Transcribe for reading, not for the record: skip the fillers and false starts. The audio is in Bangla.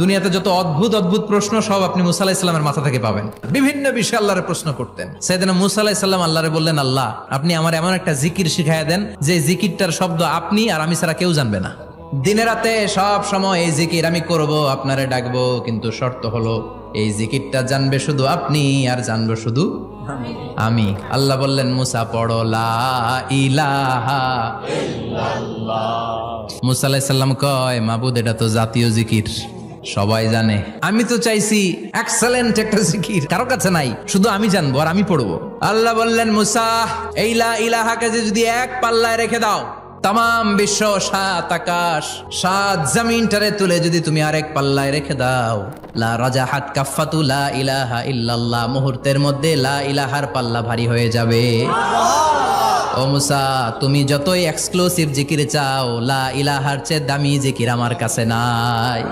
দুনিয়াতে যত অদ্ভুত অদ্ভুত প্রশ্ন সব আপনি মুসা আলাইহিস সালামের মাথা থেকে পাবেন। বিভিন্ন বিষয়ে আল্লাহরে প্রশ্ন করতেন। সাইয়েদনা মুসা আলাইহিস সালাম আল্লাহরে বললেন, আল্লাহ আপনি আমার এমন একটা জিকির শিখাইয়া দেন যে জিকিরটার শব্দ আপনি আর আমি ছাড়া কেউ জানবে না। দিনে রাতে সব সময় এই জিকির আমি করব, আপনারে ডাকবো, কিন্তু শর্ত হলো এই জিকিরটা জানবে শুধু আপনি আর জানবো শুধু আমি। আল্লাহ বললেন, মুসা পড়ো লা ইলাহা ইল্লাল্লাহ। মুসা আলাইহিস সালাম কয়, মাবুদ এটা তো জাতীয় জিকির, সবাই জানে। আমি তো চাইছি এক্সেলেন্ট একটা জিকির, কারো কাছে নাই, শুধু আমি জানবো আর আমি পড়বো। আল্লাহ বললেন, মুসা এই লা ইলাহাকে যদি এক পাল্লায় রেখে দাও, তাম বিশ্ব, 7 আকাশ 7 জমিনটারে তুলে যদি তুমি আরেক পাল্লায় রেখে দাও, লা রাজাহাত কাফাতু লা ইলাহা ইল্লাল্লাহ, মুহূর্তের মধ্যে লা ইলাহার পাল্লা ভারী হয়ে যাবে। ও মুসা, তুমি যতই এক্সক্লুসিভ জিকির চাও, লা ইলাহার চেয়ে দামি জিকির আমার কাছে নাই।